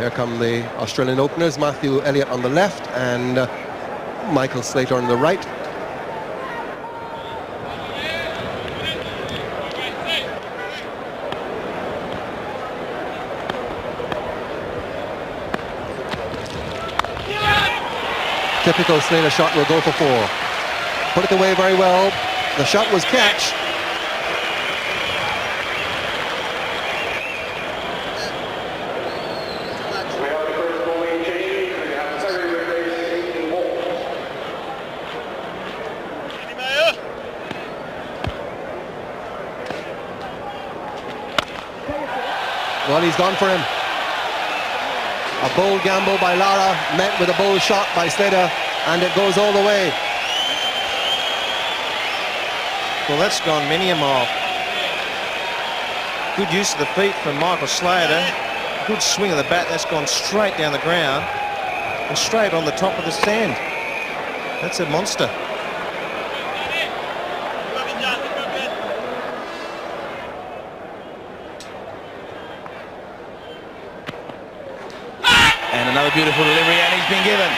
Here come the Australian openers, Matthew Elliott on the left and Michael Slater on the right. Typical Slater shot, will go for 4. Put it away very well. The shot was catch. Well, he's gone for him. A bold gamble by Lara, met with a bold shot by Slater, and it goes all the way. Well, that's gone many a mile. Good use of the feet from Michael Slater. Good swing of the bat. That's gone straight down the ground and straight on the top of the stand. That's a monster. And another beautiful delivery, and he's been given.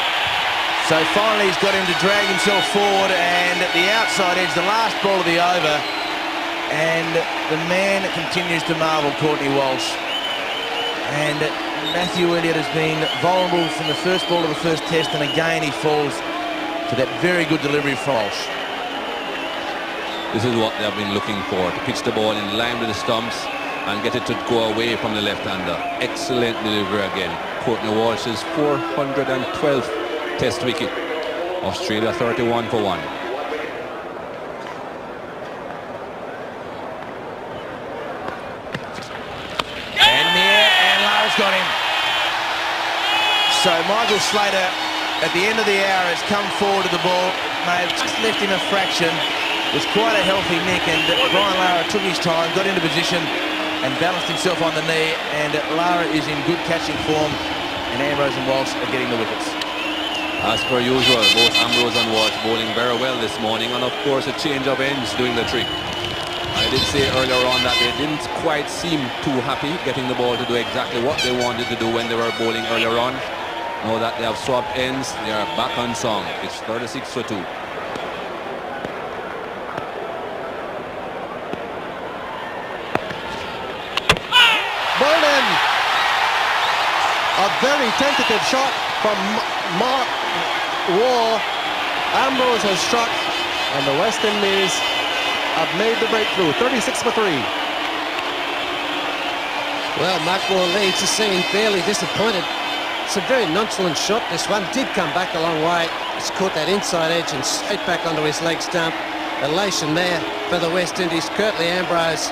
So finally he's got him to drag himself forward, and at the outside edge, the last ball of the over, and the man continues to marvel, Courtney Walsh. And Matthew Elliott has been vulnerable from the first ball of the first test, and again he falls to that very good delivery from Walsh. This is what they've been looking for, to pitch the ball in line with the stumps and get it to go away from the left-hander. Excellent delivery again. Courtney Walsh's 412th test wicket. Australia 31 for 1. And near, and Lara's got him. So Michael Slater at the end of the hour has come forward to the ball, may have just left him a fraction. It was quite a healthy nick, and Brian Lara took his time, got into position and balanced himself on the knee, and Lara is in good catching form, and Ambrose and Walsh are getting the wickets. As per usual, both Ambrose and Walsh bowling very well this morning, and of course a change of ends doing the trick. I did say earlier on that they didn't quite seem too happy getting the ball to do exactly what they wanted to do when they were bowling earlier on. Now that they have swapped ends, they are back on song. It's 36 for 2. Bowling! A very tentative shot from Mark Waugh. Ambrose has struck, and the West Indies have made the breakthrough. 36 for 3. Well, Mark Waugh leads the scene, fairly disappointed. It's a very nonchalant shot, this one. Did come back a long way. It's caught that inside edge and straight back onto his leg stump. Elation there for the West Indies. Curtly Ambrose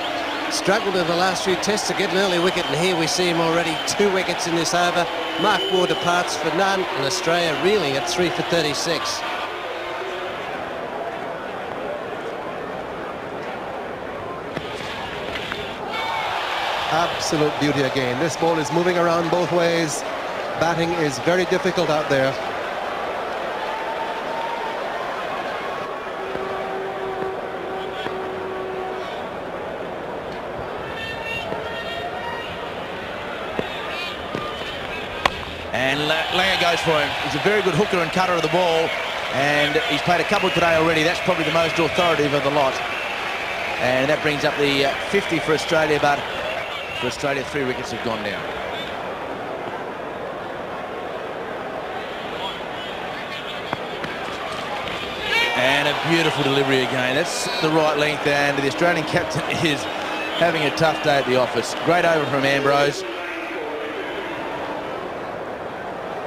struggled in the last few tests to get an early wicket, and here we see him already 2 wickets in this over. Mark Waugh departs for none, and Australia reeling at 3 for 36. Absolute beauty again. This ball is moving around both ways. Batting is very difficult out there. And Langer goes for him. He's a very good hooker and cutter of the ball, and he's played a couple today already. That's probably the most authoritative of the lot. And that brings up the 50 for Australia, but for Australia, 3 wickets have gone down. And a beautiful delivery again. That's the right length, and the Australian captain is having a tough day at the office. Great over from Ambrose.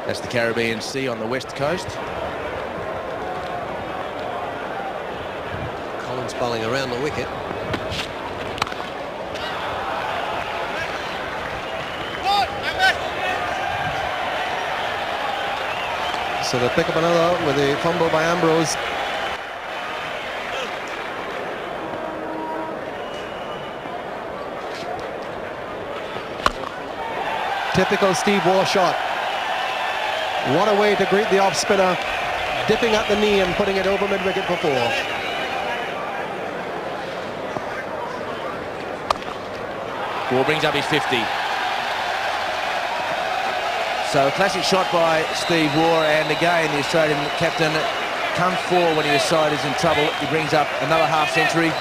That's the Caribbean Sea on the west coast. Collins bowling around the wicket. So they pick up another with a fumble by Ambrose. Typical Steve Waugh shot. What a way to greet the off spinner, dipping at the knee and putting it over mid-wicket for 4. Waugh brings up his 50. So a classic shot by Steve Waugh, and again the Australian captain comes forward when his side is in trouble. He brings up another half century.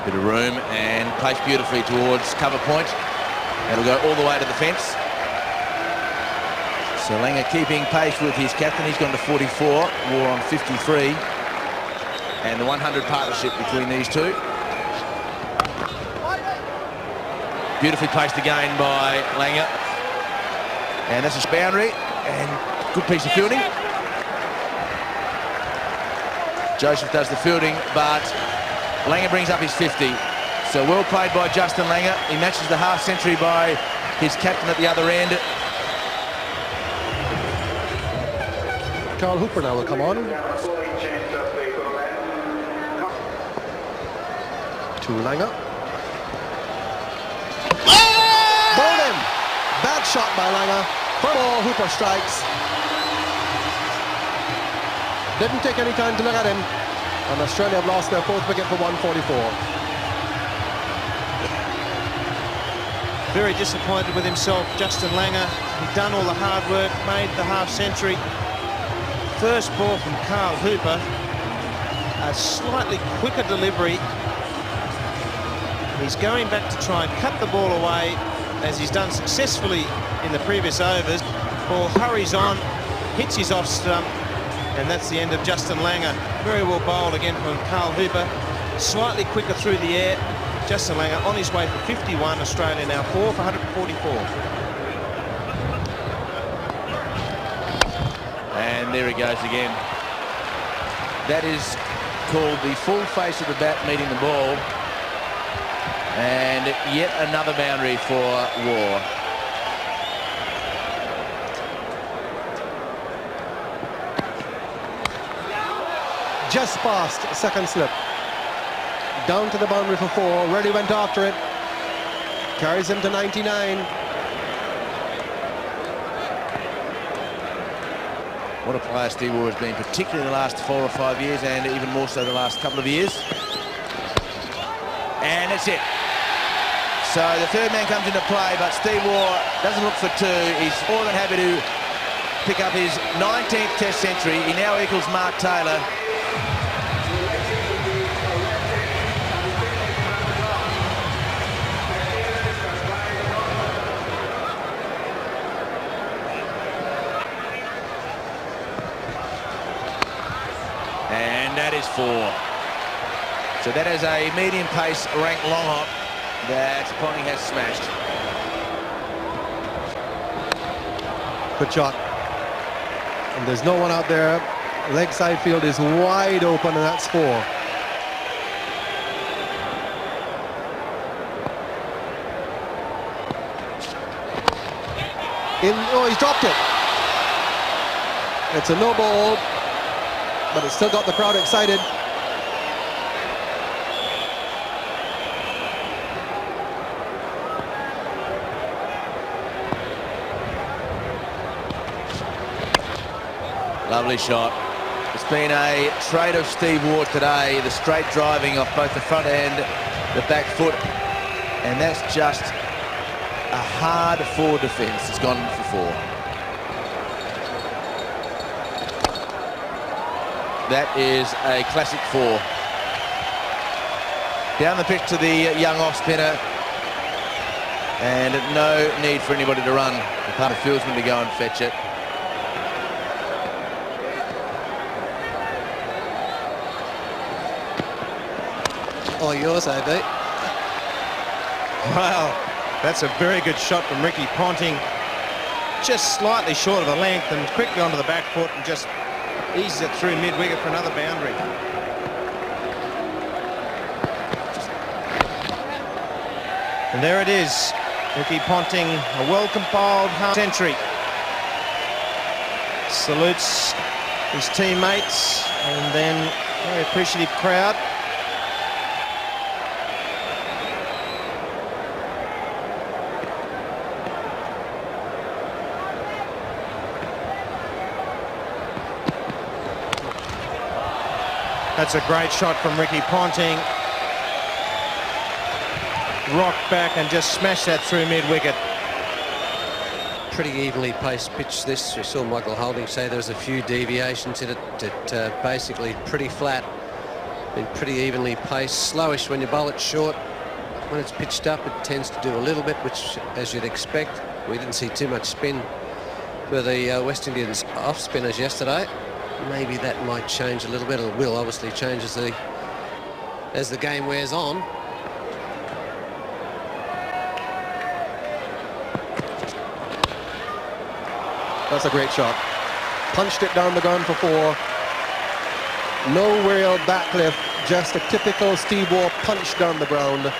Bit of room and placed beautifully towards cover point. That'll go all the way to the fence. So Langer keeping pace with his captain. He's gone to 44, Waugh on 53. And the 100 partnership between these two. Beautifully placed again by Langer. And that's his boundary, and good piece of fielding. Joseph does the fielding, but Langer brings up his 50. So well played by Justin Langer. He matches the half century by his captain at the other end. Carl Hooper now will come on. To Langer. Bowled him. Bad shot by Langer. For ball, Hooper strikes. Didn't take any time to look at him. And Australia have lost their fourth wicket for 144. Very disappointed with himself, Justin Langer. He'd done all the hard work, made the half century. First ball from Carl Hooper. A slightly quicker delivery. He's going back to try and cut the ball away, as he's done successfully in the previous overs. Ball hurries on, hits his off stump, and that's the end of Justin Langer. Very well bowled again from Carl Hooper. Slightly quicker through the air. Justin Langer on his way for 51. Australia now 4 for 144. And there he goes again. That is called the full face of the bat meeting the ball. And yet another boundary for Waugh. Just past second slip. Down to the boundary for 4. Reddy went after it. Carries him to 99. What a player Steve Waugh has been, particularly in the last 4 or 5 years, and even more so the last couple of years. And that's it. So the third man comes into play, but Steve Waugh doesn't look for 2. He's more than happy to pick up his 19th Test century. He now equals Mark Taylor. And that is 4. So that is a medium pace rank long hop that Ponting has smashed. Good shot. And there's no one out there. Leg side field is wide open, and that's 4. Oh, he's dropped it. It's a no ball, but it's still got the crowd excited. Lovely shot. It's been a trade of Steve Waugh today, the straight driving off both the front and the back foot, and that's just a hard forward defence. It's gone for 4. That is a classic 4. Down the pitch to the young off spinner, and no need for anybody to run. The part of fieldsman to go and fetch it. All yours, AB. Wow, that's a very good shot from Ricky Ponting. Just slightly short of the length, and quickly onto the back foot, and just eases it through mid-wicket for another boundary. And there it is, Ricky Ponting, a well-compiled half century. Salutes his teammates, and then a very appreciative crowd. That's a great shot from Ricky Ponting. rocked back and just smashed that through mid-wicket. Pretty evenly paced pitch this. We saw Michael Holding say there's a few deviations in it. Basically pretty flat. Been pretty evenly paced. Slowish when you bowl it short. When it's pitched up, it tends to do a little bit, which, as you'd expect, we didn't see too much spin for the West Indians off spinners yesterday. Maybe that might change a little bit. It will obviously change as the game wears on. That's a great shot. Punched it down the ground for 4. No real backlift, just a typical Steve Waugh punch down the ground.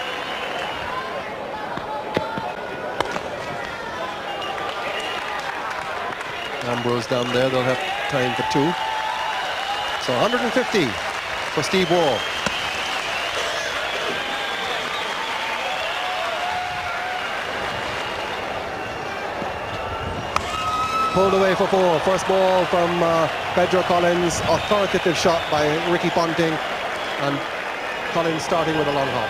Ambrose down there, they'll have time for 2. So 150 for Steve Waugh. Pulled away for 4. First ball from Pedro Collins. Authoritative shot by Ricky Ponting. And Collins starting with a long hop.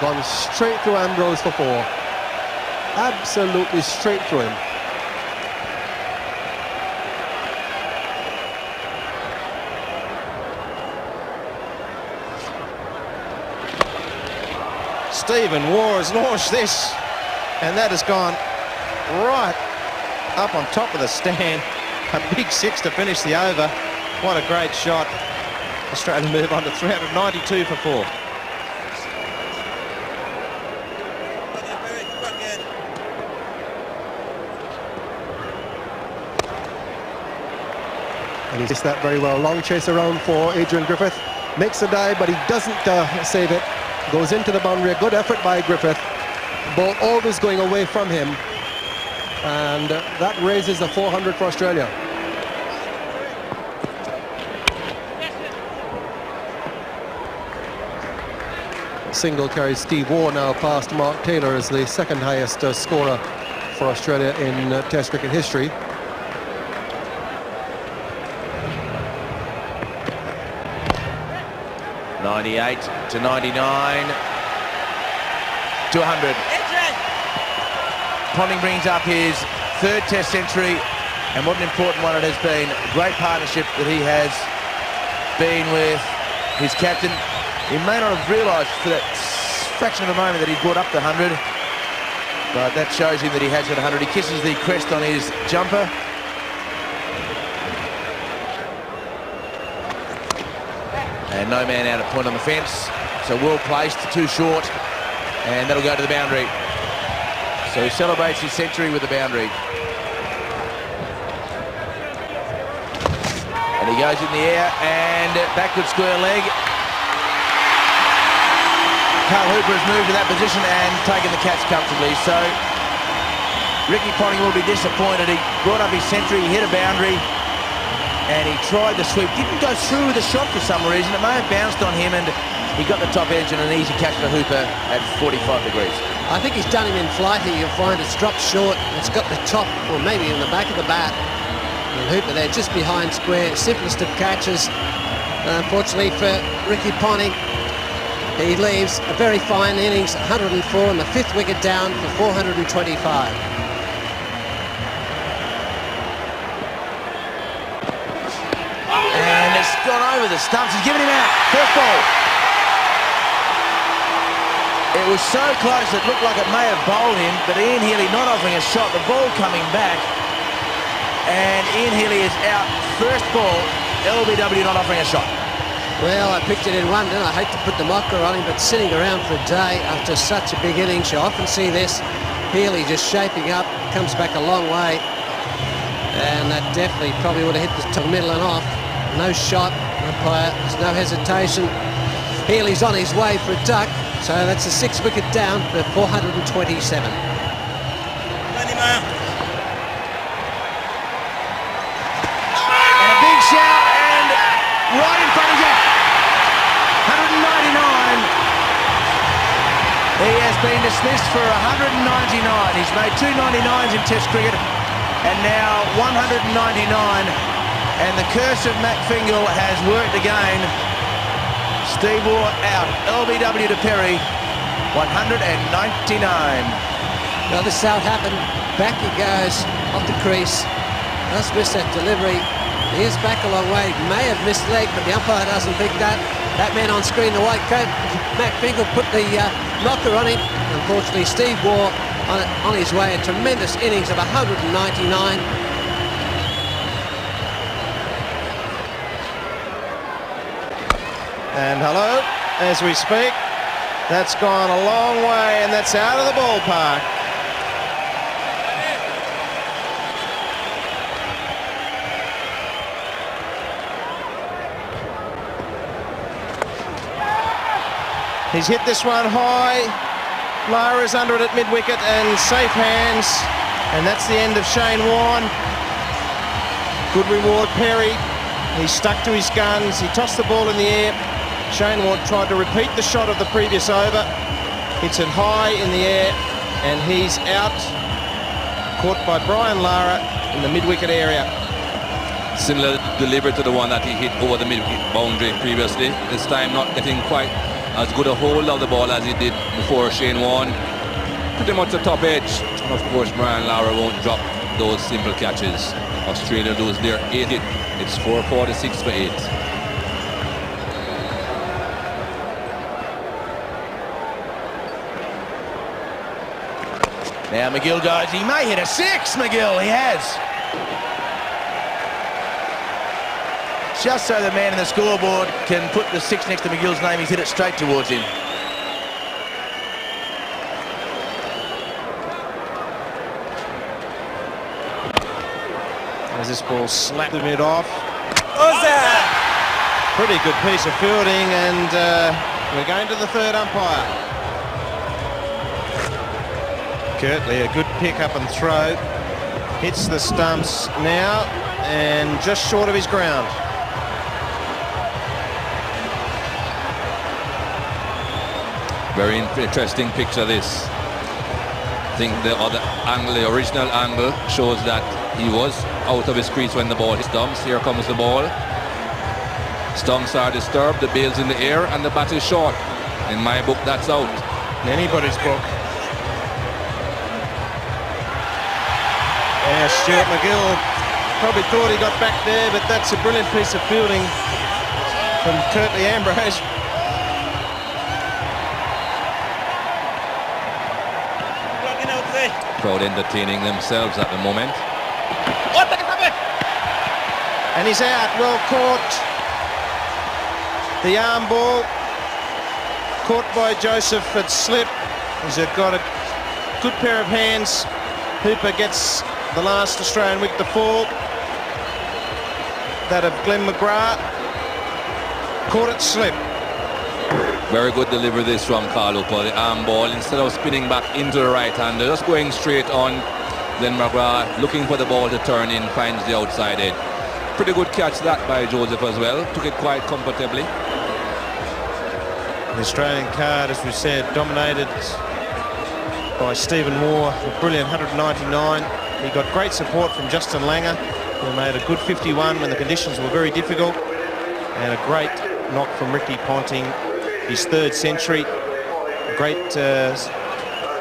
Gone straight through Ambrose for 4. Absolutely straight through him. Stephen Waugh has launched this, and that has gone right up on top of the stand. A big 6 to finish the over. What a great shot. Australia move on to 392 for 4. And he takes that very well. Long chase around for Adrian Griffith. Makes a dive, but he doesn't save it. Goes into the boundary. A good effort by Griffith. Ball always going away from him. And that raises the 400 for Australia. Single carries Steve Waugh now past Mark Taylor as the second highest scorer for Australia in Test cricket history. '98 to '99 to 100. Ponting brings up his 3rd Test century, and what an important one it has been. A great partnership that he has been with his captain. He may not have realised for that fraction of a moment that he brought up the 100, but that shows him that he has got 100. He kisses the crest on his jumper. And no man out at point on the fence. So well placed, too short, and that'll go to the boundary. So he celebrates his century with the boundary. And he goes in the air and backward square leg. Carl Hooper has moved to that position and taken the catch comfortably. So Ricky Ponting will be disappointed. He brought up his century, he hit a boundary, and he tried the sweep. Didn't go through the shot for some reason. It may have bounced on him, and he got the top edge and an easy catch for Hooper at 45 degrees. I think he's done him in flight here. You'll find it's dropped short. It's got the top, or maybe in the back of the bat. And Hooper there just behind square. Simplest of catches. Unfortunately for Ricky Ponting, he leaves a very fine innings, 104 and the 5th wicket down for 425. And it's gone over the stumps. He's given him out. First ball. It was so close it looked like it may have bowled him, but Ian Healy not offering a shot. The ball coming back, and Ian Healy is out. First ball, LBW not offering a shot. Well, I picked it in one, didn't I? I hate to put the mocker on him, but sitting around for a day after such a big innings, you often see this. Healy just shaping up, comes back a long way, and that definitely probably would have hit the top middle and off. No shot, umpire, there's no hesitation. Healy's on his way for a duck, so that's a 6th wicket down for 427. And a big shout, and right in front of you. 199. He has been dismissed for 199. He's made 2 99s in Test cricket, now 199, and the curse of Matt Fingal has worked again. Steve Waugh out, LBW to Perry, 199. Well, this is how it happened. Back he goes off the crease. Does miss that delivery. He is back a long way. May have missed leg, but the umpire doesn't think that. That man on screen, the white coat, Matt Fingal, put the knocker on him. Unfortunately, Steve Waugh on his way. A tremendous innings of 199. And hello, as we speak, that's gone a long way, and that's out of the ballpark. He's hit this one high. Lara's under it at mid-wicket and safe hands. And that's the end of Shane Warne. Good reward, Perry. He stuck to his guns. He tossed the ball in the air. Shane Warne tried to repeat the shot of the previous over. Hits it high in the air, and he's out. Caught by Brian Lara in the mid-wicket area. Similar delivery to the one that he hit over the mid-wicket boundary previously. This time not getting quite as good a hold of the ball as he did before. Shane Warne pretty much the top edge. And of course, Brian Lara won't drop those simple catches. Australia lose their 8 hit. It's 446 for 8. Now McGill goes, he may hit a 6, McGill, he has. Just so the man in the scoreboard can put the 6 next to McGill's name, he's hit it straight towards him. As this ball slapped the mid off. Pretty good piece of fielding, and we're going to the third umpire. Kirtley, a good pick up and throw. Hits the stumps now, and just short of his ground. Very interesting picture this. I think the other angle, the original angle, shows that he was out of his crease when the ball hit stumps. Here comes the ball. Stumps are disturbed, the bail's in the air, and the bat is short. In my book, that's out. In anybody's book. Yeah, Stuart McGill probably thought he got back there, but that's a brilliant piece of fielding from Kirtley Ambrose. Crowd entertaining themselves at the moment. And he's out, well caught. The arm ball caught by Joseph at slip. He's got a good pair of hands. Hooper gets the last Australian wicket to fall. That of Glenn McGrath. Caught it slip. Very good delivery this from Carl Hooper. The arm ball, instead of spinning back into the right hand, just going straight on. Glenn McGrath looking for the ball to turn in, finds the outside edge. Pretty good catch that by Joseph as well. Took it quite comfortably. The Australian card, as we said, dominated by Stephen Waugh, a brilliant 199. He got great support from Justin Langer, who made a good 51 when the conditions were very difficult, and a great knock from Ricky Ponting, his 3rd century. A great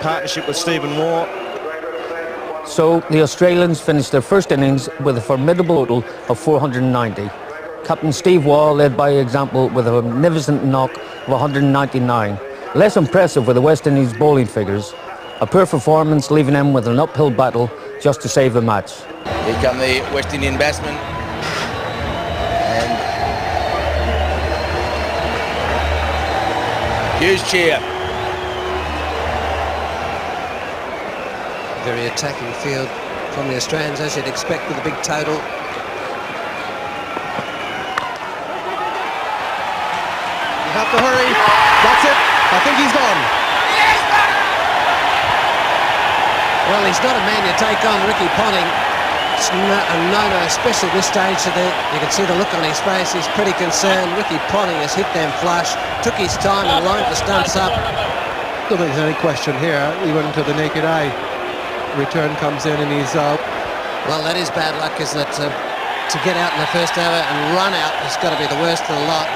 partnership with Stephen Waugh. So the Australians finished their first innings with a formidable total of 490. Captain Steve Waugh led by example with a magnificent knock of 199. Less impressive were the West Indies bowling figures. A poor performance, leaving them with an uphill battle just to save the match. Here come the West Indian batsmen. And huge cheer. Very attacking field from the Australians, as you'd expect with a big total. You have to hurry. That's it. I think he's gone. Well, he's not a man you take on, Ricky Ponting. It's a no-no, especially at this stage. So you can see the look on his face. He's pretty concerned. Ricky Ponting has hit them flush, took his time and lined the stumps up. I don't think there's any question here, even to the naked eye. Return comes in and he's Well, that is bad luck, isn't it? To get out in the first over and run out has got to be the worst of the lot.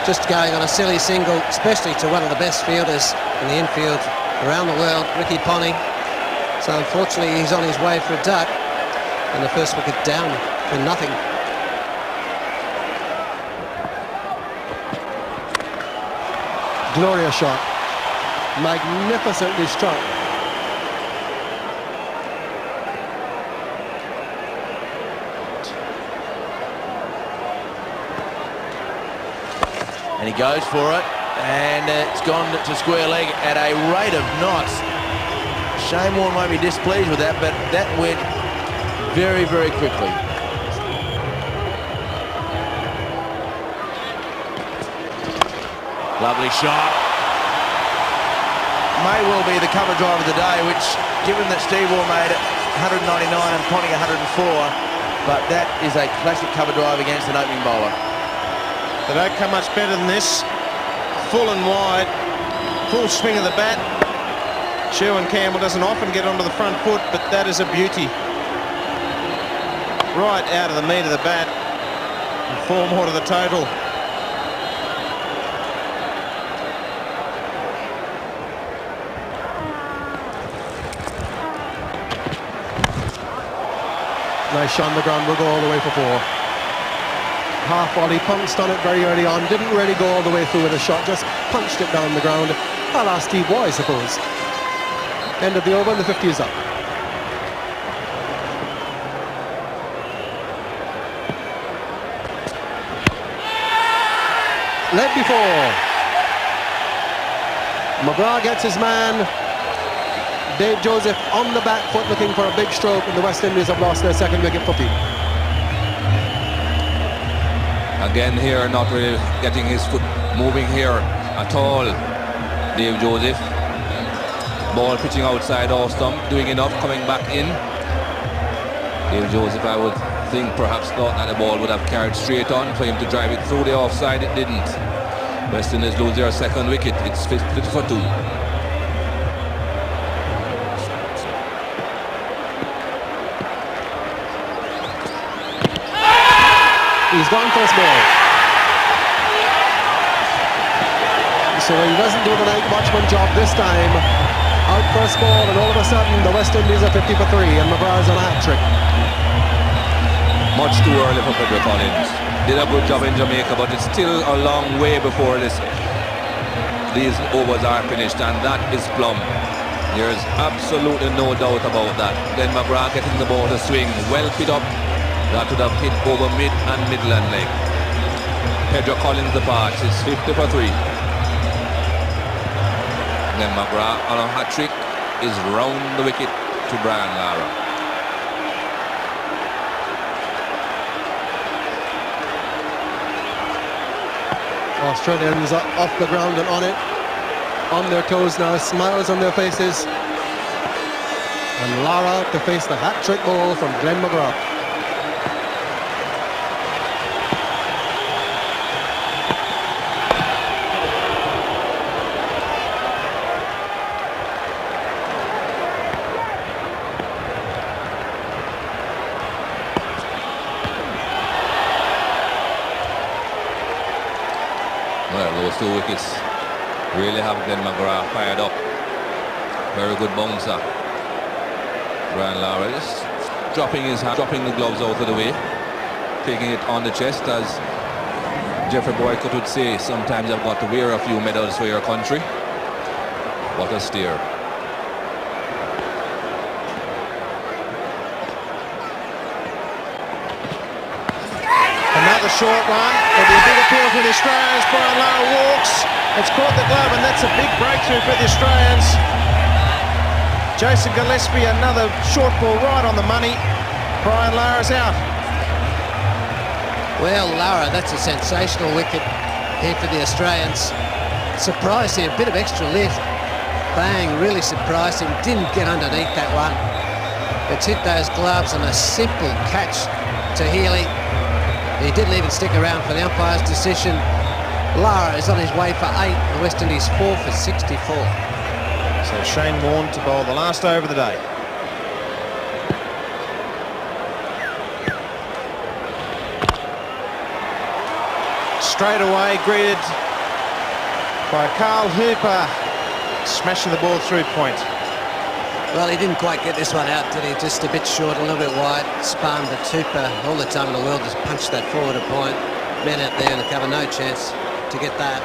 Just going on a silly single, especially to one of the best fielders in the infield around the world, Ricky Ponting. So unfortunately, he's on his way for a duck, and the first wicket down for nothing. Glorious shot. Magnificently struck. And he goes for it, and it's gone to square leg at a rate of knots. Shane Warne won't be displeased with that, but that went very, very quickly. Lovely shot. May well be the cover drive of the day, which, given that Steve Waugh made it 199 and Ponting 104, but that is a classic cover drive against an opening bowler. They don't come much better than this. Full and wide, full swing of the bat. Sherwin Campbell doesn't often get onto the front foot, but that is a beauty. Right out of the meat of the bat, and 4 more to the total. Nice shot on the ground, will go all the way for 4. Half volley, pounced on it very early on, didn't really go all the way through with a shot, just punched it down the ground. A la Steve Waugh, I suppose. End of the over and the 50 is up. Led before. McGrath gets his man. Dave Joseph on the back foot looking for a big stroke, and the West Indies have lost their second wicket for Pete. Again here, not really getting his foot moving here at all. Dave Joseph. Ball pitching outside off stump, doing enough, coming back in. Dave Joseph, I would think, perhaps thought that the ball would have carried straight on for him to drive it through the offside. It didn't. West Indies lose their second wicket. It's 50 for 2. He's gone first ball. So he doesn't do the night watchman job this time. Out first ball, and all of a sudden the West Indies are 50 for 3, and McGrath's on a hat-trick. Much too early for Pedro Collins. Did a good job in Jamaica, but it's still a long way before these overs are finished, and that is plumb. There's absolutely no doubt about that. Then McGrath getting the ball to swing, well pit up. That would have hit over mid and midland leg. Pedro Collins departs. It's 50 for 3. And then McGrath on a hat-trick is round the wicket to Brian Lara. Australians are off the ground and on it. On their toes now, smiles on their faces. And Lara to face the hat-trick ball from Glenn McGrath. Well, those 2 wickets really have Glenn McGrath fired up. Very good bouncer. Brian Lara just dropping his hand, dropping the gloves out of the way, taking it on the chest, as Jeffrey Boycott would say, sometimes I've got to wear a few medals for your country. What a steer. Another short one. There'll be a big appeal for the Australians. Brian Lara walks. It's caught the glove, and that's a big breakthrough for the Australians. Jason Gillespie, another short ball right on the money. Brian Lara's out. Well, Lara, that's a sensational wicket here for the Australians. Surprised him, a bit of extra lift. Bang, really surprised him. Didn't get underneath that one. It's hit those gloves, and a simple catch to Healy. He didn't even stick around for the umpire's decision. Lara is on his way for 8, and West Indies 4 for 64. So Shane Warne to bowl the last over of the day. straight away greeted by Carl Hooper, smashing the ball through point. Well, he didn't quite get this one out, did he? Just a bit short, a little bit wide. Spun, but Hooper, all the time in the world, just punched that forward a point. Men out there in the cover, no chance to get that.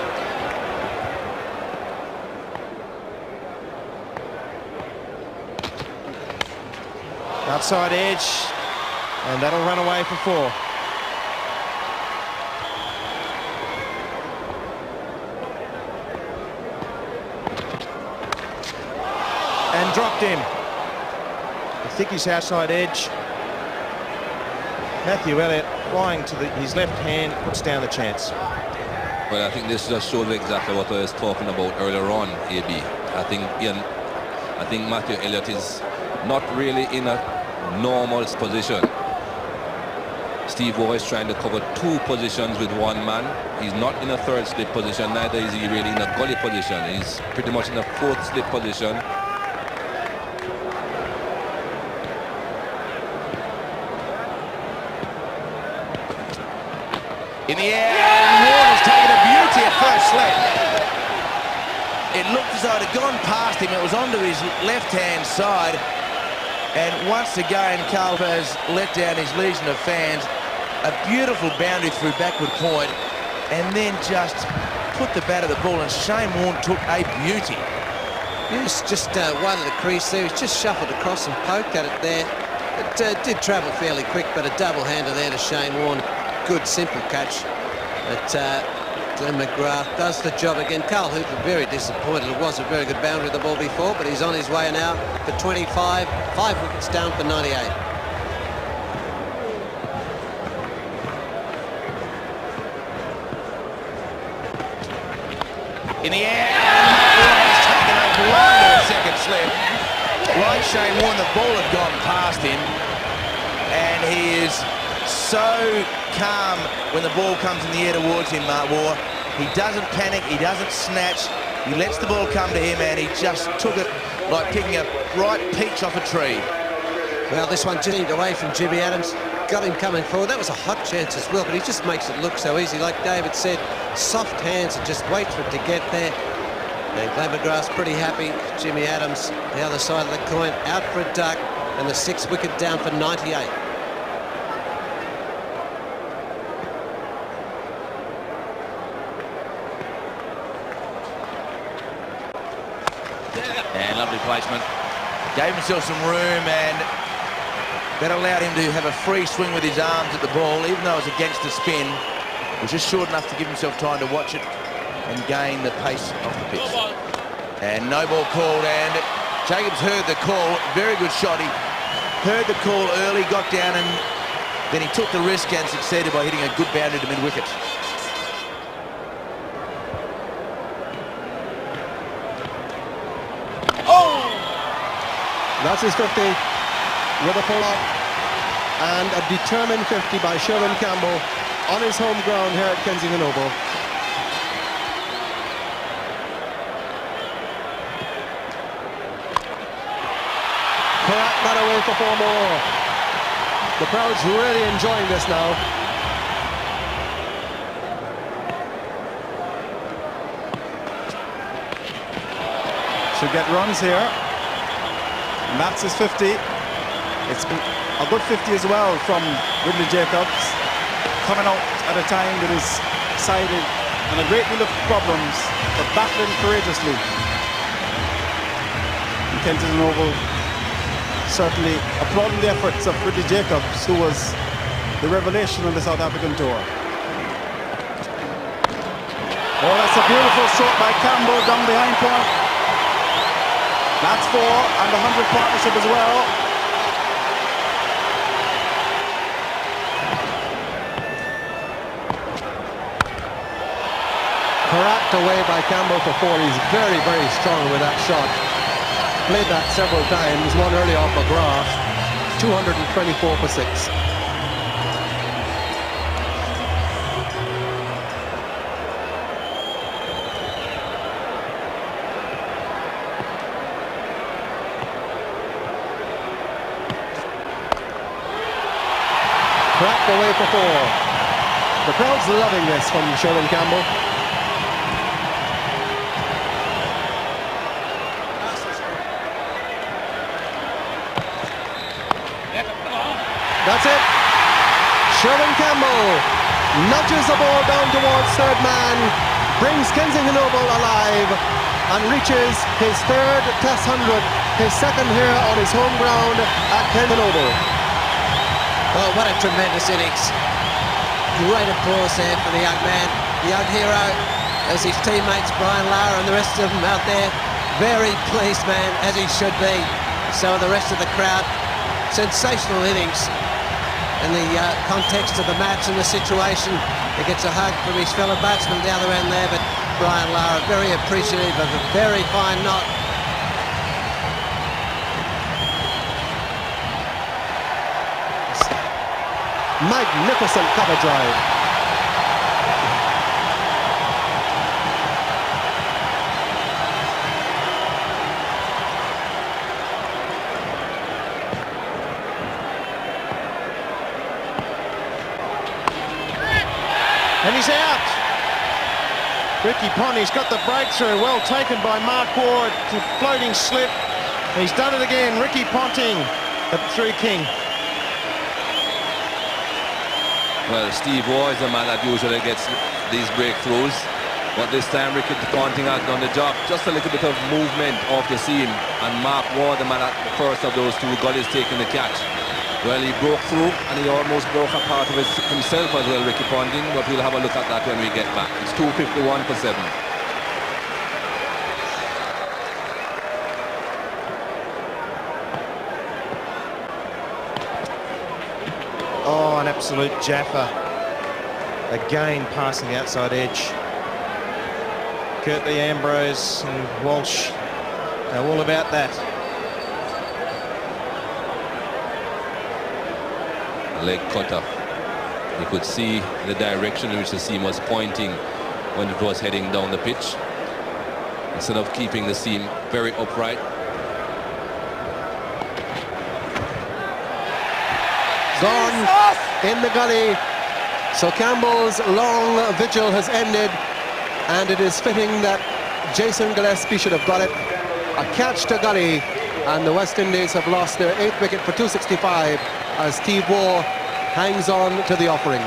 Outside edge, and that'll run away for 4. And dropped him. I think he's outside edge. Matthew Elliott flying to his left hand, puts down the chance. Well, I think this just shows exactly what I was talking about earlier on, AB. I think Matthew Elliott is not really in a normal position. Steve Waugh is trying to cover 2 positions with 1 man. He's not in a 3rd slip position, neither is he really in a gully position. He's pretty much in a 4th slip position. In the air, and Ward has taken a beauty at first slip. It looked as though it had gone past him. It was onto his left-hand side. And once again, Carl has let down his legion of fans. A beautiful boundary through backward point, and then just put the bat of the ball, and Shane Warne took a beauty. He's just one of the crease there. He's just shuffled across and poked at it there. It did travel fairly quick, but a double-hander there to Shane Warne. Good, simple catch. But Glenn McGrath does the job again. Carl Hooper very disappointed. It was a very good boundary of the ball before, but he's on his way now for 25. 5 wickets down for 98. In the air, and he's taken a blinder second slip. Like Shane Warne, the ball had gone past him, and he is so calm when the ball comes in the air towards him, Mark Waugh. He doesn't panic, he doesn't snatch, he lets the ball come to him, and he just took it like picking a ripe peach off a tree. Well, this one just away from Jimmy Adams. Got him coming forward. That was a hot chance as well, but he just makes it look so easy. Like David said, soft hands and just wait for it to get there. And Glenn McGrath's pretty happy. Jimmy Adams, the other side of the coin, out for a duck, and the 6th wicket down for 98. And lovely placement. Gave himself some room, and that allowed him to have a free swing with his arms at the ball, even though it was against the spin. It was just short enough to give himself time to watch it and gain the pace off the pitch. And no ball called, and Jacobs heard the call. Very good shot. He heard the call early, got down, and then he took the risk and succeeded by hitting a good boundary to mid-wicket. That's his 50 with a pull-up, and a determined 50 by Sherwin Campbell on his home ground here at Kensington Oval. Crack that away for 4 more. The crowd's really enjoying this now. Should get runs here. And that's his 50. It's a good 50 as well from Ridley Jacobs, coming out at a time that is sided and a great deal of problems, but battling courageously. And Kensington Oval certainly applauding the efforts of Ridley Jacobs, who was the revelation on the South African tour. Oh, that's a beautiful stroke by Campbell down behind point. That's 4, and the 100 partnership as well. Cracked away by Campbell for 4. He's very, very strong with that shot. Played that several times, one early off McGrath. 224 for 6. Cracked away for 4. The crowd's loving this from Sherwin Campbell. That's it. Sherwin Campbell nudges the ball down towards third man, brings Kensington Oval alive, and reaches his third Test 100, his second here on his home ground at Kensington Oval. Oh, what a tremendous innings. Great applause there for the young man, the young hero, as his teammates Brian Lara and the rest of them out there. Very pleased man, as he should be. So are the rest of the crowd. Sensational innings in the context of the match and the situation. He gets a hug from his fellow batsman at the other end there, but Brian Lara very appreciative of a very fine knock. Magnificent cover drive. And he's out. Ricky Ponting's got the breakthrough. Well taken by Mark Ward. Floating slip. He's done it again. Ricky Ponting, the through king. Well, Steve Waugh is the man that usually gets these breakthroughs. But this time, Ricky Ponting has done the job. Just a little bit of movement off the seam. And Mark Waugh, the man at the first of those two gullies, taking the catch. Well, he broke through and he almost broke a part of it himself as well, Ricky Ponting. But we'll have a look at that when we get back. It's 2:51 for 7. Oh, an absolute jaffer. Again, passing the outside edge. Kirtley, Ambrose and Walsh are all about that. Leg cutter. You could see the direction in which the seam was pointing when it was heading down the pitch. Instead of keeping the seam very upright. Gone in the gully. So Campbell's long vigil has ended, and it is fitting that Jason Gillespie should have got it. A catch to gully, and the West Indies have lost their 8th wicket for 265 as Steve Waugh hangs on to the offering.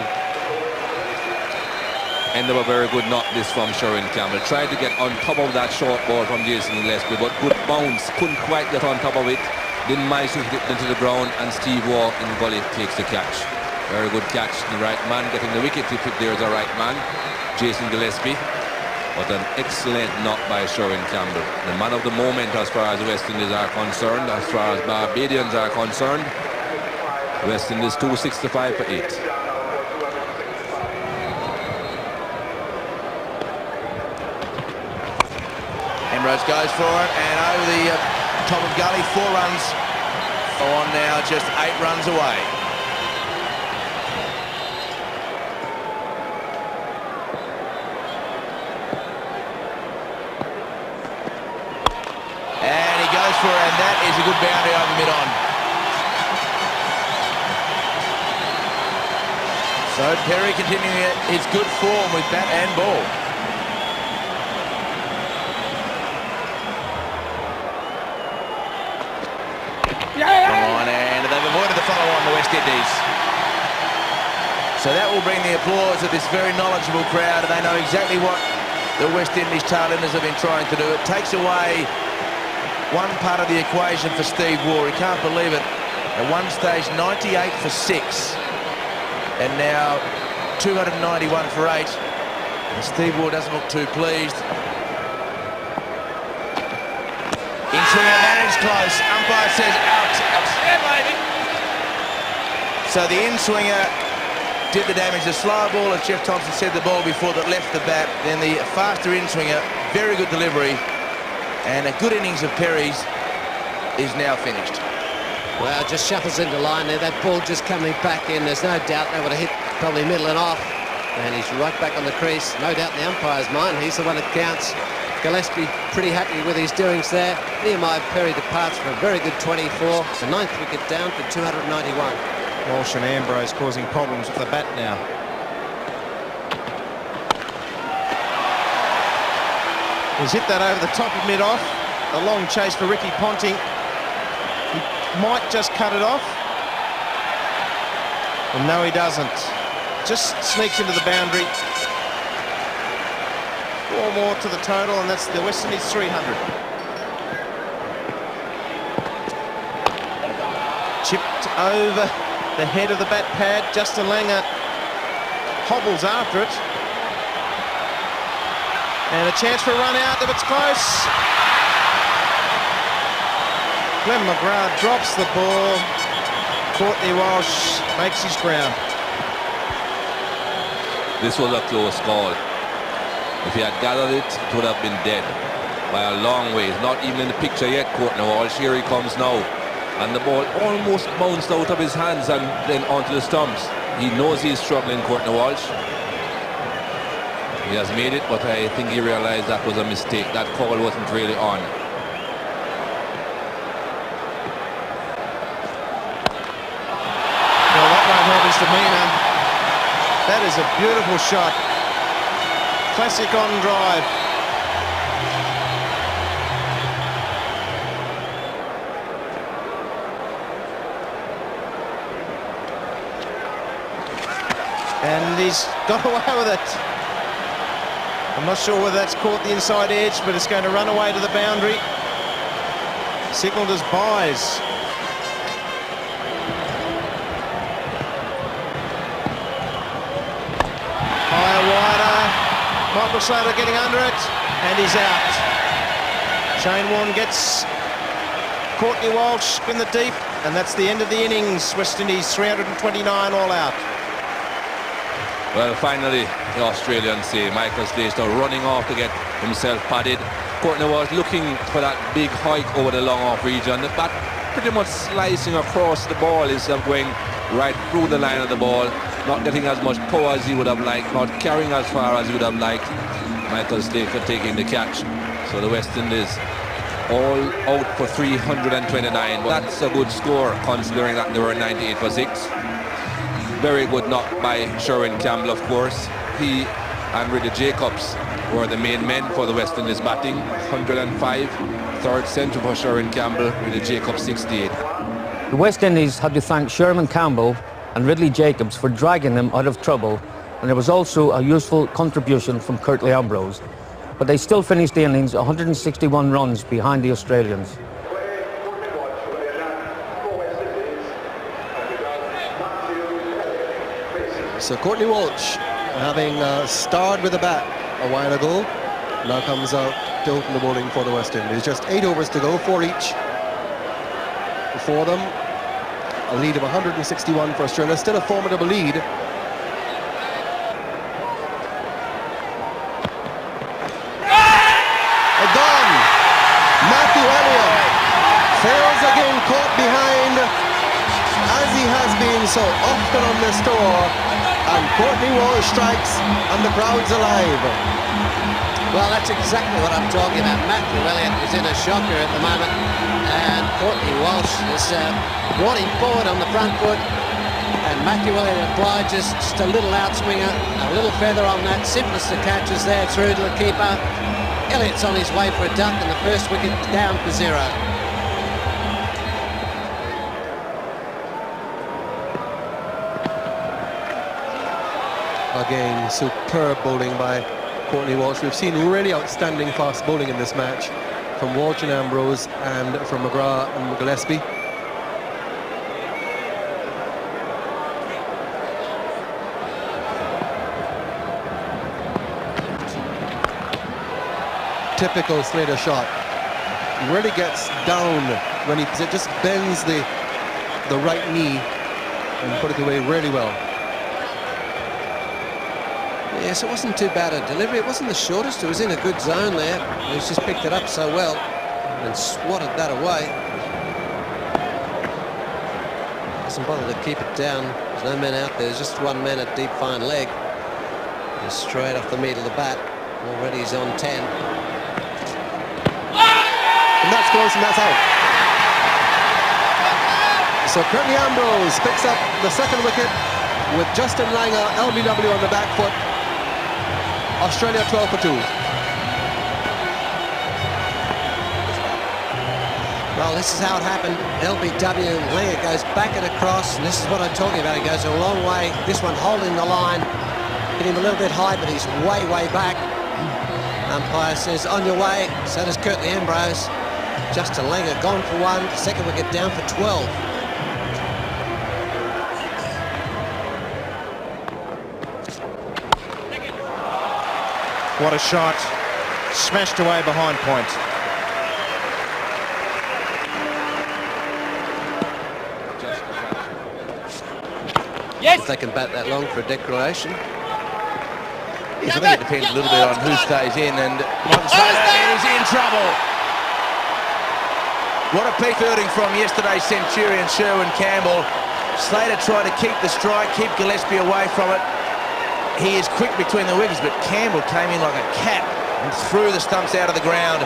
End of a very good knock this from Sherwin Campbell. Tried to get on top of that short ball from Jason Gillespie, but good bounce. Couldn't quite get on top of it. Didn't manage to hit it into the ground, and Steve Waugh in gully takes the catch. Very good catch. The right man getting the wicket if there is a right man. Jason Gillespie. But an excellent knock by Sherwin Campbell. The man of the moment as far as West Indies are concerned, as far as Barbadians are concerned. West Indies 265 for 8. Ambrose goes for it, and over the top of gully, 4 runs. On now, just 8 runs away. And he goes for it, and that is a good boundary over mid-on. So Perry continuing his good form with bat and ball. On, and they've avoided the follow-on, the West Indies. So that will bring the applause of this very knowledgeable crowd. They know exactly what the West Indies tailenders have been trying to do. It takes away one part of the equation for Steve Waugh. He can't believe it. At one stage, 98 for 6. And now 291 for 8. And Steve Waugh doesn't look too pleased. In-swinger managed close. Umpire says out. Yeah, baby. So the in-swinger did the damage. The slower ball, as Jeff Thompson said, the ball before that left the bat. Then the faster in-swinger, very good delivery. And a good innings of Perry's is now finished. Well, just shuffles into line there. That ball just coming back in. There's no doubt they would have hit probably middle and off. And he's right back on the crease. No doubt in the umpire's mind. He's the one that counts. Gillespie pretty happy with his doings there. Nehemiah Perry departs for a very good 24. The 9th wicket down for 291. Walsh and Ambrose causing problems with the bat now. He's hit that over the top of mid-off. A long chase for Ricky Ponting. He might just cut it off. And no, he doesn't. Just sneaks into the boundary. 4 more to the total, and that's the West Indies 300. Chipped over the head of the bat pad. Justin Langer hobbles after it. And a chance for a run out if it's close. Glenn McGrath drops the ball. Courtney Walsh makes his ground. This was a close call. If he had gathered it, it would have been dead by a long way. He's not even in the picture yet, Courtney Walsh. Here he comes now. And the ball almost bounced out of his hands and then onto the stumps. He knows he's struggling, Courtney Walsh. He has made it, but I think he realized that was a mistake. That call wasn't really on. Well, that won't help his demeanour. That is a beautiful shot. Classic on drive. And he's got away with it. I'm not sure whether that's caught the inside edge, but it's going to run away to the boundary. Signalled as buys. Higher, wider. Michael Slater getting under it, and he's out. Shane Warne gets Courtney Walsh in the deep, and that's the end of the innings. West Indies 329 all out. Well, finally, the Australians say Michael Slater running off to get himself padded. Courtney was looking for that big hike over the long off region. The bat pretty much slicing across the ball instead of going right through the line of the ball. Not getting as much power as he would have liked, not carrying as far as he would have liked. Michael Slater taking the catch. So the West Indies all out for 329. But that's a good score considering that they were 98 for 6. Very good knock by Sherwin Campbell, of course. He and Ridley Jacobs were the main men for the West Indies batting. 105, third century for Sherwin Campbell, Ridley Jacobs 68. The West Indies had to thank Sherman Campbell and Ridley Jacobs for dragging them out of trouble, and there was also a useful contribution from Curtly Ambrose. But they still finished the innings 161 runs behind the Australians. So Courtney Walsh, having starred with the bat a while ago, now comes out to open the bowling for the West Indies. Just 8 overs to go, 4 each for them. A lead of 161 for Australia, still a formidable lead. Gone. Matthew Elliott fails again, caught behind, as he has been so often on this tour. And Courtney Walsh strikes, and the crowd's alive. Well, that's exactly what I'm talking about. Matthew Elliott is in a shocker at the moment, and Courtney Walsh has brought him forward on the front foot, and Matthew Elliott obliges just a little outswinger, a little feather on that, simplest of catches there through to the keeper. Elliott's on his way for a duck, and the first wicket down for 0. Again, superb bowling by Courtney Walsh. We've seen really outstanding fast bowling in this match from Walsh and Ambrose and from McGrath and Gillespie. Typical Slater shot. He really gets down when he just bends the right knee and put it away really well. Yes, it wasn't too bad a delivery. It wasn't the shortest. It was in a good zone there. He's just picked it up so well and swatted that away. Doesn't bother to keep it down. There's no man out there. There's just one man at deep fine leg. Just straight off the middle of the bat. Already he's on 10. And that's close, and that's out. So Curtly Ambrose picks up the second wicket with Justin Langer, LBW on the back foot. Australia 12 for 2. Well, this is how it happened. LBW, Langer goes back and across, and this is what I'm talking about. He goes a long way. This one holding the line. Hit him a little bit high, but he's way, way back. Umpire says, on your way. So does Curtly Ambrose. Justin Langer gone for one. Second wicket down for 12. What a shot. Smashed away behind point. Yes! If they can bat that long for a declaration. Yes, I think it depends a little bit on who stays in, and Michael Slater is in trouble. What a peak fielding from yesterday's centurion, Sherwin Campbell. Slater tried to keep the strike, keep Gillespie away from it. He is quick between the wickets, but Campbell came in like a cat and threw the stumps out of the ground.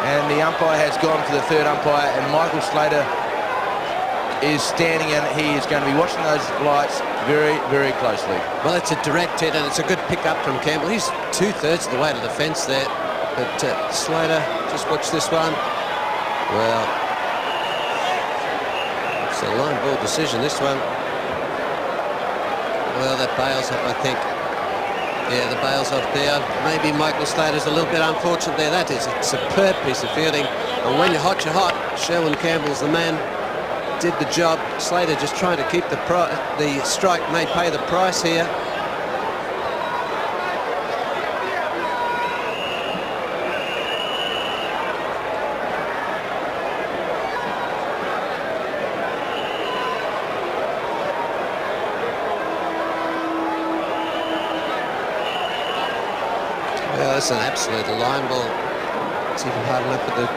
And the umpire has gone to the third umpire, and Michael Slater is standing, and he is going to be watching those lights very, very closely. Well, it's a direct hit, and it's a good pick-up from Campbell. He's 2/3 of the way to the fence there. But Slater, just watch this one. Well, it's a line ball decision, this one. Well, that bails up, I think. Yeah, the bails off there. Maybe Michael Slater's a little bit unfortunate there. That is a superb piece of fielding. And when you're hot, you're hot. Sherwin Campbell's the man. Did the job. Slater just trying to keep the strike may pay the price here. Well, that's an absolute line ball. It's even hard enough with the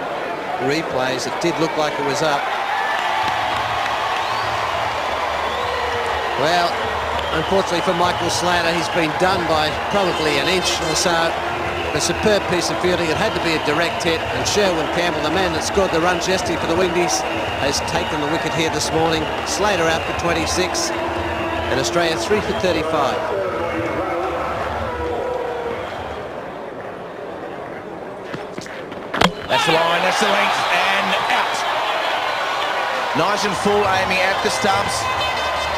replays. It did look like it was up. Well, unfortunately for Michael Slater, he's been done by probably an inch or so. A superb piece of fielding. It had to be a direct hit, and Sherwin Campbell, the man that scored the runs yesterday for the Windies, has taken the wicket here this morning. Slater out for 26, and Australia 3 for 35. That's the line, that's the length, and out. Nice and full, aiming at the stumps,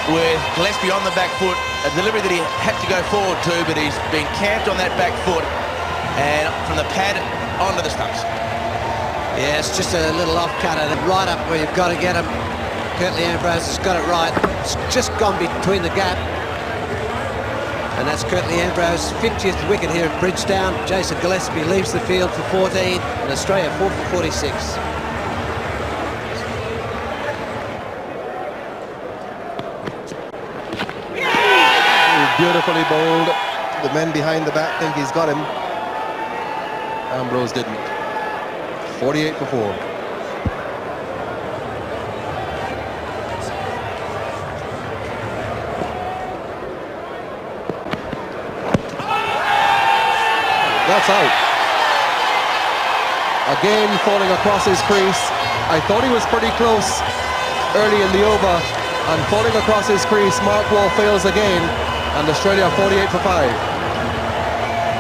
with Gillespie on the back foot. A delivery that he had to go forward to, but he's been camped on that back foot, and from the pad onto the stumps. Yeah, it's just a little off-cutter, right up where you've got to get him. Curtly Ambrose has got it right. It's just gone between the gap. And that's Curtly Ambrose, 50th wicket here at Bridgetown. Jason Gillespie leaves the field for 14, and Australia 4 for 46. Beautifully bowled. The men behind the bat think he's got him. Ambrose didn't. 48 for 4. That's out. Again falling across his crease. I thought he was pretty close early in the over, and falling across his crease, Mark Waugh fails again, and Australia 48 for 5.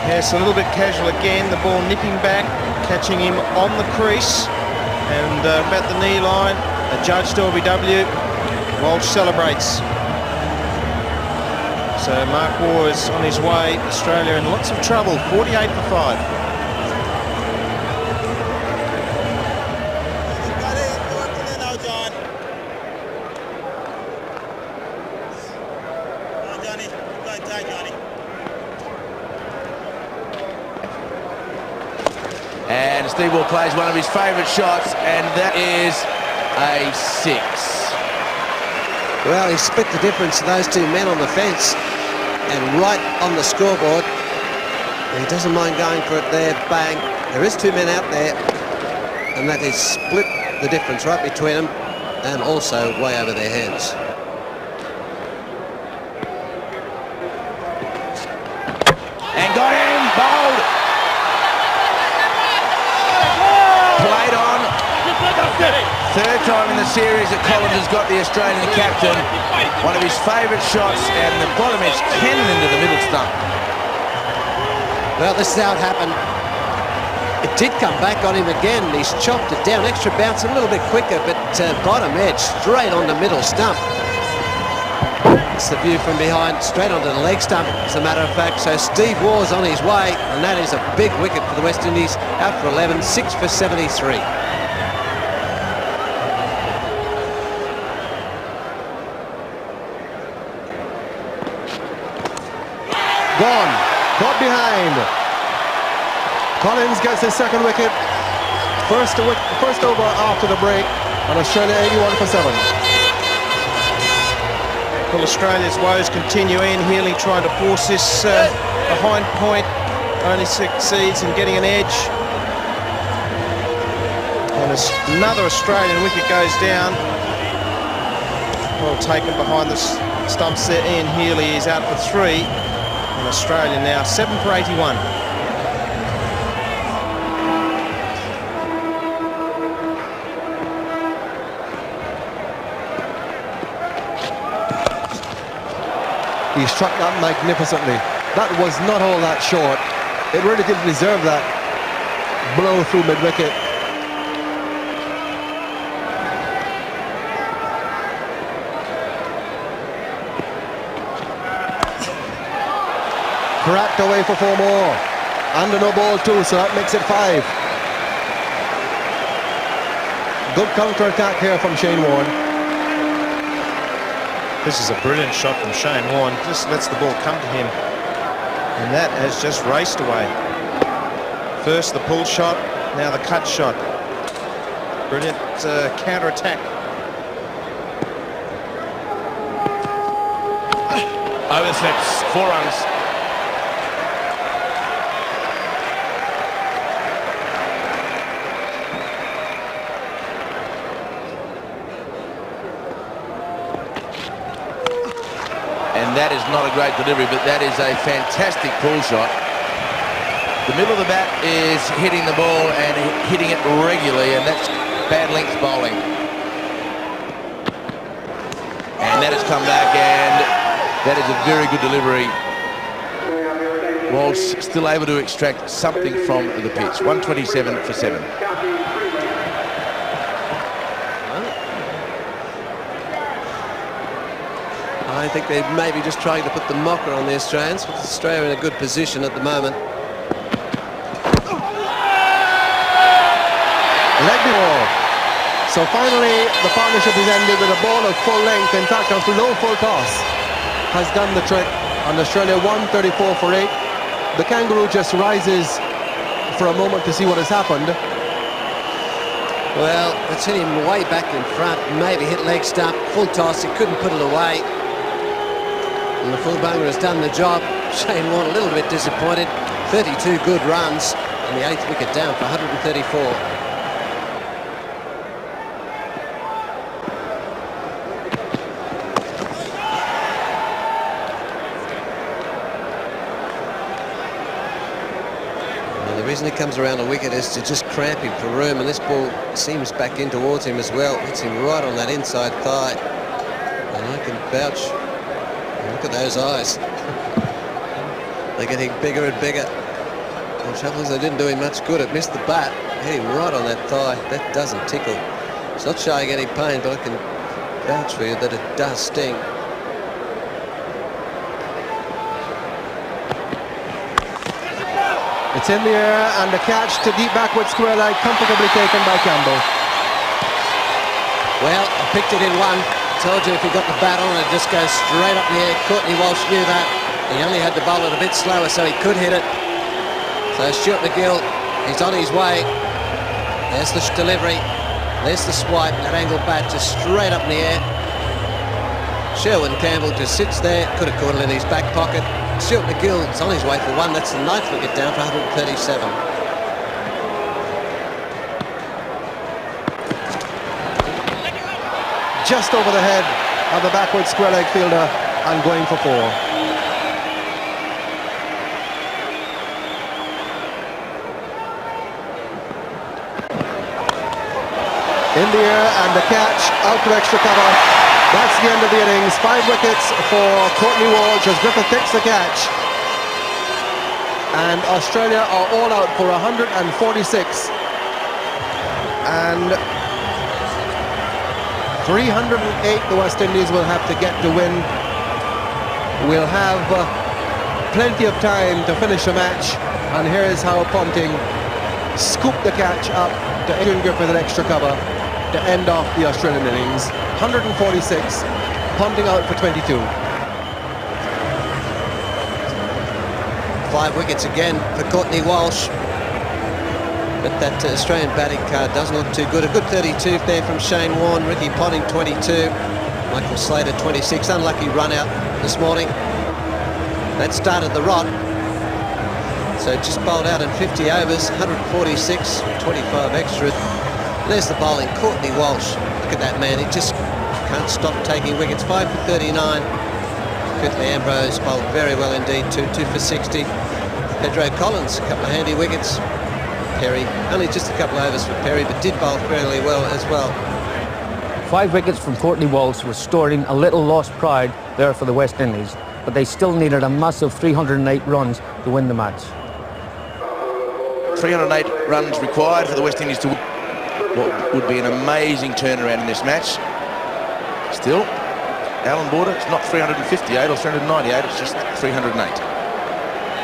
Yes, a little bit casual again. The ball nipping back, catching him on the crease, and about the knee line. Adjudged LBW. Walsh celebrates. So Mark Waugh is on his way. Australia in lots of trouble. 48 for 5. And Steve Waugh plays one of his favourite shots, and that is a 6. Well, he split the difference of those two men on the fence and right on the scoreboard. He doesn't mind going for it there, bang. There is two men out there, and that is split the difference right between them and also way over their heads. And got him, bowled. Played on. Third time in the series that Collins has got the Australian captain. One of his favourite shots, and the bottom edge cannon into the middle stump. Well, this is how it happened. It did come back on him again. He's chopped it down. Extra bounce, a little bit quicker, but bottom edge, straight on the middle stump. It's the view from behind, straight onto the leg stump, as a matter of fact. So Steve Waugh's on his way, and that is a big wicket for the West Indies. Out for 11, 6 for 73. Gone. Caught behind. Collins gets his second wicket. First over after the break. And Australia 81 for 7. Well, Australia's woes continue. Ian Healy trying to force this behind point. Only succeeds in getting an edge. And another Australian wicket goes down. Well taken behind the stumps there. Ian Healy is out for 3. And Australia now 7 for 81. He struck that magnificently. That was not all that short. It really didn't deserve that blow through mid-wicket. Cracked away for 4 more. And a no ball too, so that makes it 5. Good counter-attack here from Shane Warne. This is a brilliant shot from Shane Warne. Just lets the ball come to him. And that has just raced away. First the pull shot, now the cut shot. Brilliant counter-attack. Overslips, 4 runs. And that is not a great delivery, but that is a fantastic pull shot. The middle of the bat is hitting the ball and hitting it regularly, and that's bad length bowling. And that has come back, and that is a very good delivery. Walsh still able to extract something from the pitch. 127 for 7. I think they're maybe just trying to put the mocker on the Australians, with Australia in a good position at the moment. Leg ball. So finally, the partnership is ended with a ball of full length. In fact, a low full toss has done the trick. And Australia 134 for 8. The Kangaroo just rises for a moment to see what has happened. Well, it's hit him way back in front. Maybe hit leg stump, full toss. He couldn't put it away. And the full bunger has done the job. Shane Warne a little bit disappointed. 32 good runs and the 8th wicket down for 134. And the reason he comes around a wicket is to just cramp him for room, and this ball seems back in towards him as well. Hits him right on that inside thigh. And I can vouch. Look at those eyes. They're getting bigger and bigger. The trouble is they didn't do him much good. It missed the bat. Hit him right on that thigh. That doesn't tickle. It's not showing any pain, but I can vouch for you that it does sting. It's in the air, and the catch to deep backward square leg, comfortably taken by Campbell. Well, I picked it in one. Told you if he got the bat on, it just goes straight up in the air. Courtney Walsh knew that. He only had to bowl it a bit slower so he could hit it. So Stuart McGill, he's on his way. There's the delivery. There's the swipe. That angled bat just straight up in the air. Sherwin Campbell just sits there. Could have caught it in his back pocket. Stuart McGill is on his way for 1. That's the 9th wicket down for 137. Just over the head of the backward square leg fielder and going for 4. In the air, and the catch out to extra cover. That's the end of the innings. 5 wickets for Courtney Walsh as Griffith takes the catch. and Australia are all out for 146. And 308 the West Indies will have to get to win. We'll have plenty of time to finish the match, and here is how Ponting scooped the catch up to Adrian Griffith with extra cover to end off the Australian innings. 146, Ponting out for 22. 5 wickets again for Courtney Walsh. But that Australian batting card doesn't look too good. A good 32 there from Shane Warne. Ricky Ponting 22. Michael Slater 26. Unlucky run out this morning. That started the rot. So just bowled out in 50 overs, 146, 25 extra. There's the bowling, Courtney Walsh. Look at that man, he just can't stop taking wickets. 5 for 39. Quickly Ambrose bowled very well indeed, 2 for 60. Pedro Collins, a couple of handy wickets. Perry, only just a couple of overs for Perry, but did bowl fairly well as well. 5 wickets from Courtney Walsh, restoring a little lost pride there for the West Indies, but they still needed a massive 308 runs to win the match. 308 runs required for the West Indies to win what would be an amazing turnaround in this match. Still, Alan Border, it's not 358 or 398, it's just 308.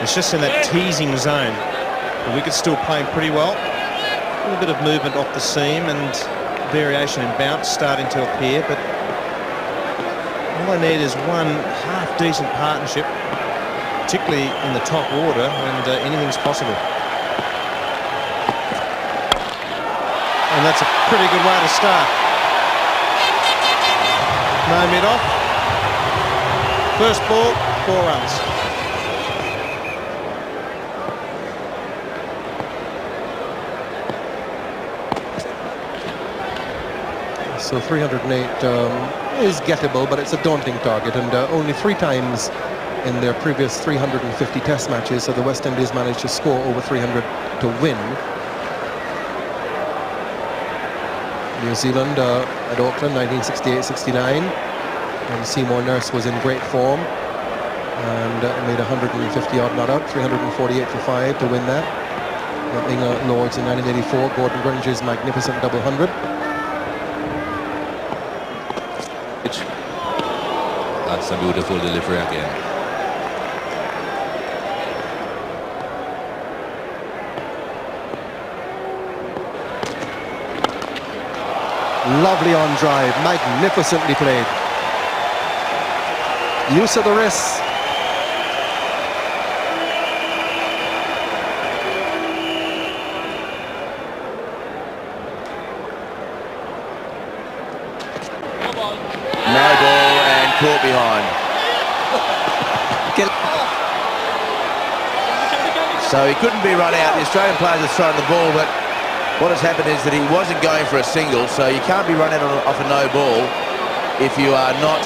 It's just in that teasing zone. The wicket's still playing pretty well. A little bit of movement off the seam and variation in bounce starting to appear, but all I need is one half-decent partnership, particularly in the top order, and anything's possible. And that's a pretty good way to start. No mid-off. First ball, 4 runs. So 308 is gettable, but it's a daunting target, and only 3 times in their previous 350 test matches, so the West Indies managed to score over 300 to win. New Zealand at Auckland, 1968-69, and Seymour Nurse was in great form and made 150 odd not out, 348 for 5 to win that. Lords in 1984, Gordon Granger's magnificent double 100. That's a beautiful delivery again. Lovely on drive, magnificently played. Use of the wrists. No ball and caught behind. So he couldn't be run out. The Australian players are throwing the ball, but what has happened is that he wasn't going for a single, so you can't be run out off a no ball if you are not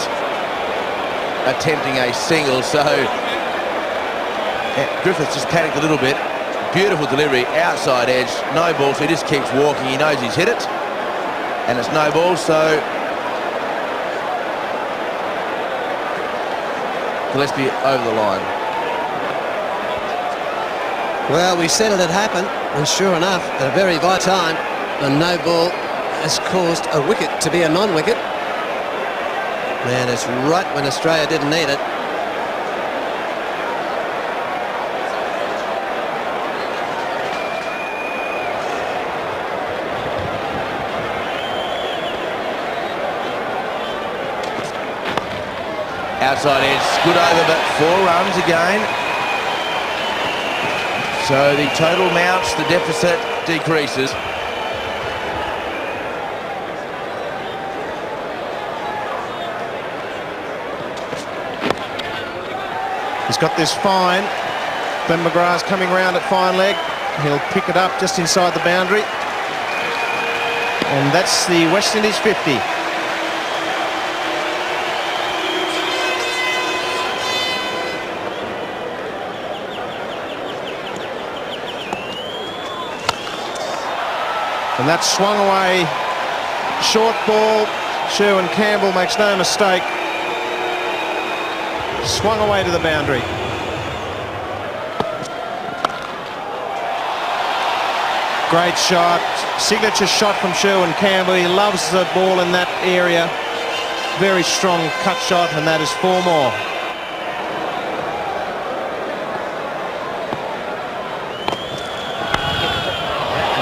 attempting a single. So Griffiths just panicked a little bit. Beautiful delivery, outside edge, no ball, so he just keeps walking. He knows he's hit it, and it's no ball, so Gillespie over the line. Well, we said it'd happen, and sure enough, at a very vital time, a no ball has caused a wicket to be a non-wicket. And it's right when Australia didn't need it. Outside edge, good over, but 4 runs again. So the total mounts, the deficit decreases. He's got this fine. Glenn McGrath's coming round at fine leg. He'll pick it up just inside the boundary. And that's the West Indies 50. And that's swung away. Short ball. Sherwin Campbell makes no mistake. Swung away to the boundary. Great shot, signature shot from Sherwin Campbell. He loves the ball in that area. Very strong cut shot, and that is 4 more.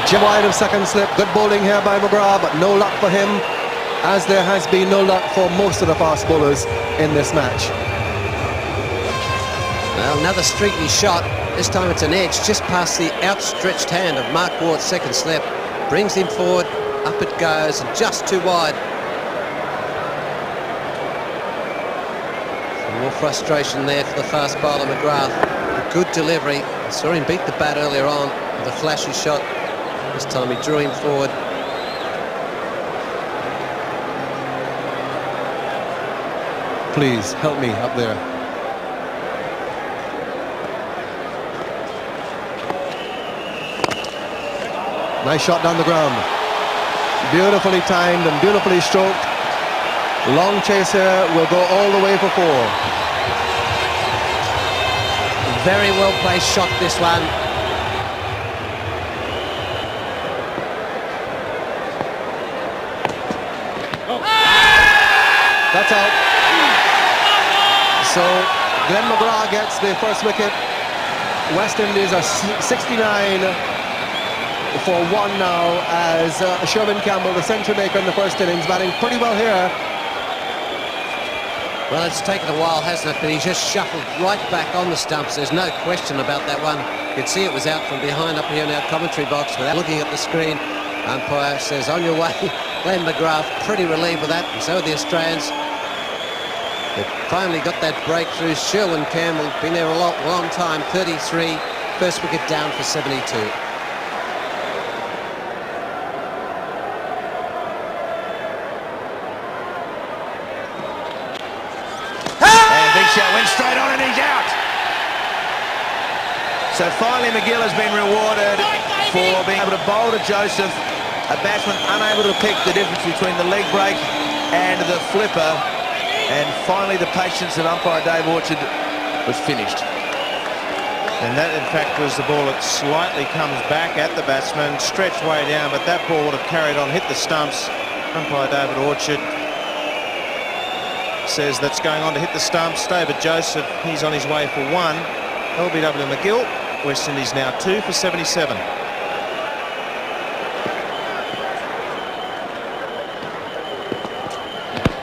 Jim wide of second slip. Good bowling here by McGrath, but no luck for him, as there has been no luck for most of the fast bowlers in this match. Well, another streaky shot. This time it's an edge just past the outstretched hand of Mark Ward's second slip. Brings him forward, up it goes, and just too wide. Some more frustration there for the fast bowler McGrath. A good delivery. I saw him beat the bat earlier on with a flashy shot. This time he drew him forward. Please help me up there. Nice shot down the ground. Beautifully timed and beautifully stroked. Long chase here will go all the way for 4. Very well placed shot, this one. That's out. So Glenn McGrath gets the first wicket. West Indies are 69 for 1 now, as Sherwin Campbell, the century maker in the first innings, batting pretty well here. Well, it's taken a while, hasn't it? But he just shuffled right back on the stumps. There's no question about that one. You could see it was out from behind up here in our commentary box without looking at the screen. Umpire says, on your way. Glenn McGrath pretty relieved with that, and so are the Australians. They finally got that breakthrough. Sherwin Campbell, been there a long time, 33. First wicket down for 72. Went straight on and he's out. So finally McGill has been rewarded for being able to bowl to Joseph, a batsman unable to pick the difference between the leg break and the flipper, and finally the patience of umpire Dave Orchard was finished. And that in fact was the ball that slightly comes back at the batsman, stretched way down, but that ball would have carried on, hit the stumps. Umpire David Orchard says that's going on to hit the stumps. David Joseph, he's on his way for 1. LBW McGill, West Indies now 2 for 77.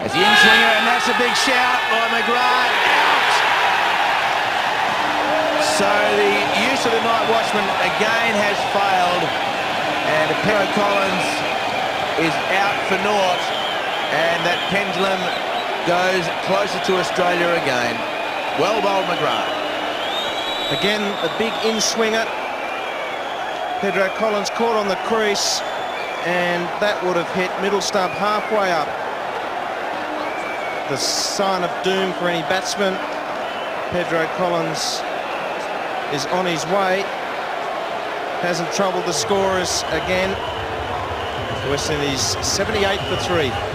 As the in-swinger, and that's a big shout by McGrath, out! So the use of the night watchman again has failed, and Pedro Collins is out for naught, and that pendulum goes closer to Australia again. Well bowled McGrath. Again, the big in-swinger. Pedro Collins caught on the crease, and that would have hit middle stump halfway up. The sign of doom for any batsman. Pedro Collins is on his way. Hasn't troubled the scorers again. West Indies 78 for 3.